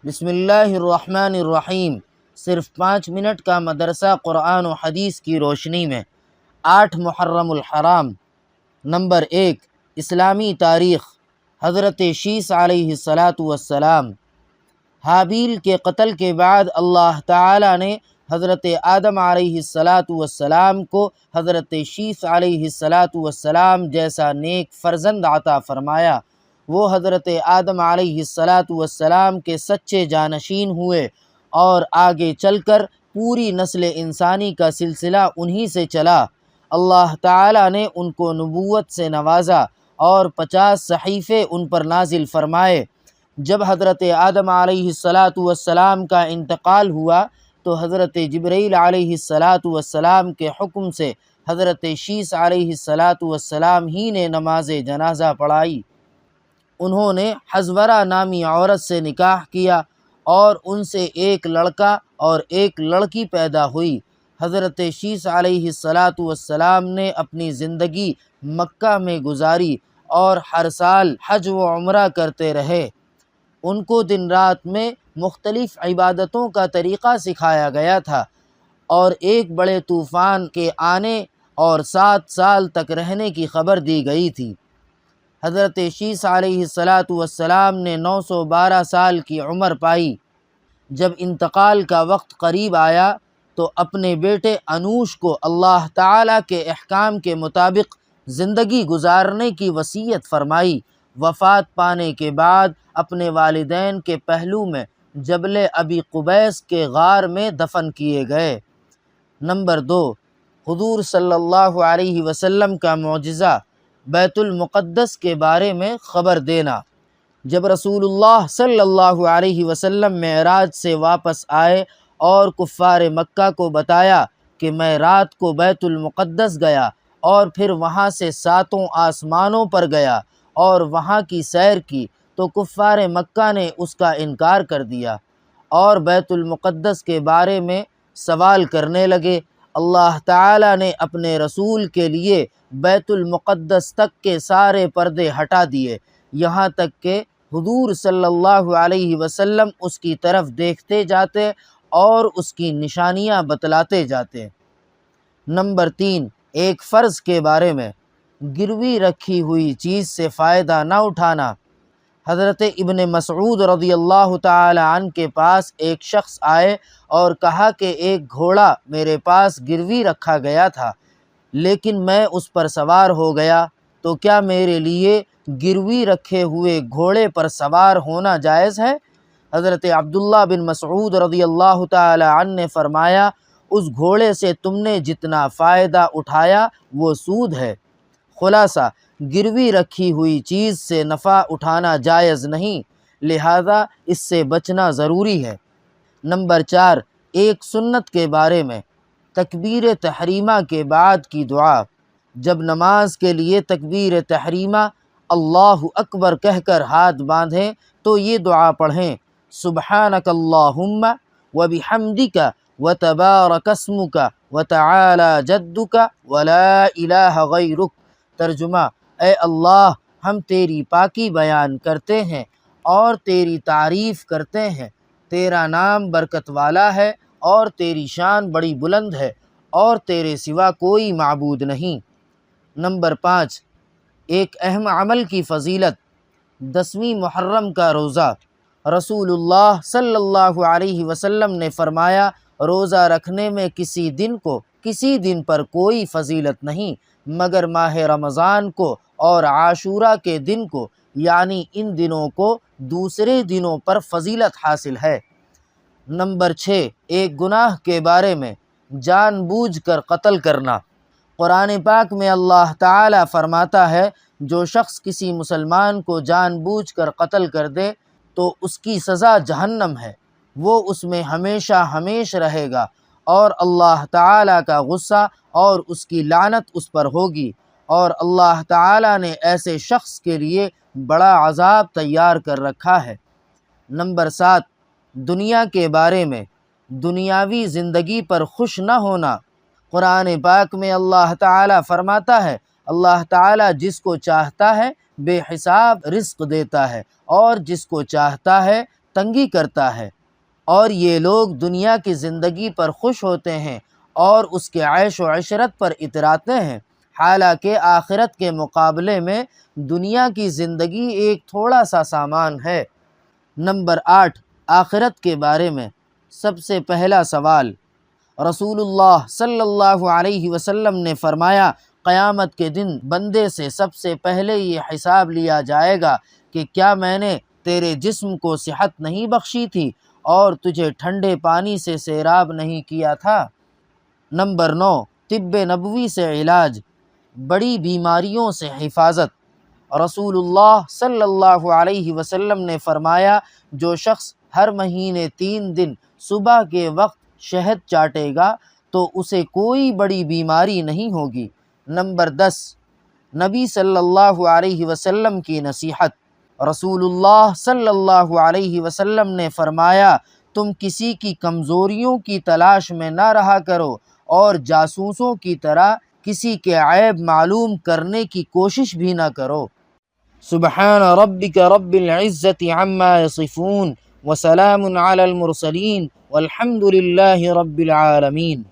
بسم اللہ الرحمن الرحیم۔ صرف 5 منٹ کا مدرسہ قرآن و حدیث کی روشنی میں 8 محرم الحرام۔ نمبر 1، اسلامی تاریخ۔ حضرت شیث علیہ السلام۔ حابیل کے قتل کے بعد اللہ تعالیٰ نے حضرت آدم علیہ السلام کو حضرت شیث علیہ السلام جیسا نیک فرزند عطا فرمایا۔ وہ حضرت آدم علیہ السلام کے سچے جانشین ہوئے اور آگے چل کر پوری نسل انسانی کا سلسلہ انہی سے چلا۔ اللہ تعالیٰ نے ان کو نبوت سے نوازا اور 50 صحیفے ان پر نازل فرمائے۔ جب حضرت آدم علیہ السلام کا انتقال ہوا تو حضرت جبرائیل علیہ السلام کے حکم سے حضرت شیث علیہ السلام ہی نے نماز جنازہ پڑھائی۔ انہوں نے حزورہ نامی عورت سے نکاح کیا اور ان سے ایک لڑکا اور ایک لڑکی پیدا ہوئی۔ حضرت شیث علیہ السلام نے اپنی زندگی مکہ میں گزاری اور ہر سال حج و عمرہ کرتے رہے۔ ان کو دن رات میں مختلف عبادتوں کا طریقہ سکھایا گیا تھا اور ایک بڑے طوفان کے آنے اور 7 سال تک رہنے کی خبر دی گئی تھی۔ حضرت شیث علیہ السلام نے 912 سال کی عمر پائی۔ جب انتقال کا وقت قریب آیا تو اپنے بیٹے انوش کو اللہ تعالیٰ کے احکام کے مطابق زندگی گزارنے کی وصیت فرمائی۔ وفات پانے کے بعد اپنے والدین کے پہلو میں جبل ابی قبیس کے غار میں دفن کیے گئے۔ نمبر 2، حضور صلی اللہ علیہ وسلم کا معجزہ، بیت المقدس کے بارے میں خبر دینا۔ جب رسول اللہ صلی اللہ علیہ وسلم معراج سے واپس آئے اور کفار مکہ کو بتایا کہ میں رات کو بیت المقدس گیا اور پھر وہاں سے 7 آسمانوں پر گیا اور وہاں کی سیر کی، تو کفار مکہ نے اس کا انکار کر دیا اور بیت المقدس کے بارے میں سوال کرنے لگے۔ اللہ تعالیٰ نے اپنے رسول کے لیے بیت المقدس تک کے سارے پردے ہٹا دیے، یہاں تک کہ حضور صلی اللہ علیہ وسلم اس کی طرف دیکھتے جاتے اور اس کی نشانیاں بتلاتے جاتے۔ نمبر 3، ایک فرض کے بارے میں، گروی رکھی ہوئی چیز سے فائدہ نہ اٹھانا۔ حضرت ابن مسعود رضی اللہ تعالی عنہ کے پاس ایک شخص آئے اور کہا کہ ایک گھوڑا میرے پاس گروی رکھا گیا تھا، لیکن میں اس پر سوار ہو گیا، تو کیا میرے لیے گروی رکھے ہوئے گھوڑے پر سوار ہونا جائز ہے؟ حضرت عبداللہ بن مسعود رضی اللہ تعالی عنہ نے فرمایا، اس گھوڑے سے تم نے جتنا فائدہ اٹھایا وہ سود ہے۔ خلاصہ، گروی رکھی ہوئی چیز سے نفع اٹھانا جائز نہیں، لہذا اس سے بچنا ضروری ہے۔ نمبر 4، ایک سنت کے بارے میں، تکبیر تحریمہ کے بعد کی دعا۔ جب نماز کے لیے تکبیر تحریمہ اللہ اکبر کہہ کر ہاتھ باندھیں تو یہ دعا پڑھیں: سبحانک اللہم وبحمدک وتبارک اسمک وتعالی جدک ولا الہ غیرک۔ ترجمہ: اے اللہ، ہم تیری پاکی بیان کرتے ہیں اور تیری تعریف کرتے ہیں، تیرا نام برکت والا ہے اور تیری شان بڑی بلند ہے اور تیرے سوا کوئی معبود نہیں۔ نمبر 5، ایک اہم عمل کی فضیلت، 10ویں محرم کا روزہ۔ رسول اللہ صلی اللہ علیہ وسلم نے فرمایا، روزہ رکھنے میں کسی دن پر کوئی فضیلت نہیں مگر ماہ رمضان کو اور عاشورہ کے دن کو، یعنی ان دنوں کو دوسرے دنوں پر فضیلت حاصل ہے۔ نمبر 6، ایک گناہ کے بارے میں، جان بوجھ کر قتل کرنا۔ قرآن پاک میں اللہ تعالیٰ فرماتا ہے، جو شخص کسی مسلمان کو جان بوجھ کر قتل کر دے تو اس کی سزا جہنم ہے، وہ اس میں ہمیشہ ہمیش رہے گا اور اللہ تعالیٰ کا غصہ اور اس کی لعنت اس پر ہوگی، اور اللہ تعالیٰ نے ایسے شخص کے لیے بڑا عذاب تیار کر رکھا ہے۔ نمبر 7، دنیا کے بارے میں، دنیاوی زندگی پر خوش نہ ہونا۔ قرآن پاک میں اللہ تعالیٰ فرماتا ہے، اللہ تعالیٰ جس کو چاہتا ہے بے حساب رزق دیتا ہے اور جس کو چاہتا ہے تنگی کرتا ہے، اور یہ لوگ دنیا کی زندگی پر خوش ہوتے ہیں اور اس کے عیش و عشرت پر اتراتے ہیں، حالانکہ آخرت کے مقابلے میں دنیا کی زندگی ایک تھوڑا سا سامان ہے۔ نمبر 8، آخرت کے بارے میں سب سے پہلا سوال۔ رسول اللہ صلی اللہ علیہ وسلم نے فرمایا، قیامت کے دن بندے سے سب سے پہلے یہ حساب لیا جائے گا کہ کیا میں نے تیرے جسم کو صحت نہیں بخشی تھی اور تجھے ٹھنڈے پانی سے سیراب نہیں کیا تھا؟ نمبر 9، طب نبوی سے علاج، بڑی بیماریوں سے حفاظت۔ رسول اللہ صلی اللہ علیہ وسلم نے فرمایا، جو شخص ہر مہینے 3 دن صبح کے وقت شہد چاٹے گا تو اسے کوئی بڑی بیماری نہیں ہوگی۔ نمبر 10، نبی صلی اللہ علیہ وسلم کی نصیحت۔ رسول اللہ صلی اللہ علیہ وسلم نے فرمایا، تم کسی کی کمزوریوں کی تلاش میں نہ رہا کرو اور جاسوسوں کی طرح کسی کے عیب معلوم کرنے کی کوشش بھی نہ کرو۔ سبحان ربک رب العزت عما یصفون وسلام علی المرسلین والحمد للہ رب العالمین۔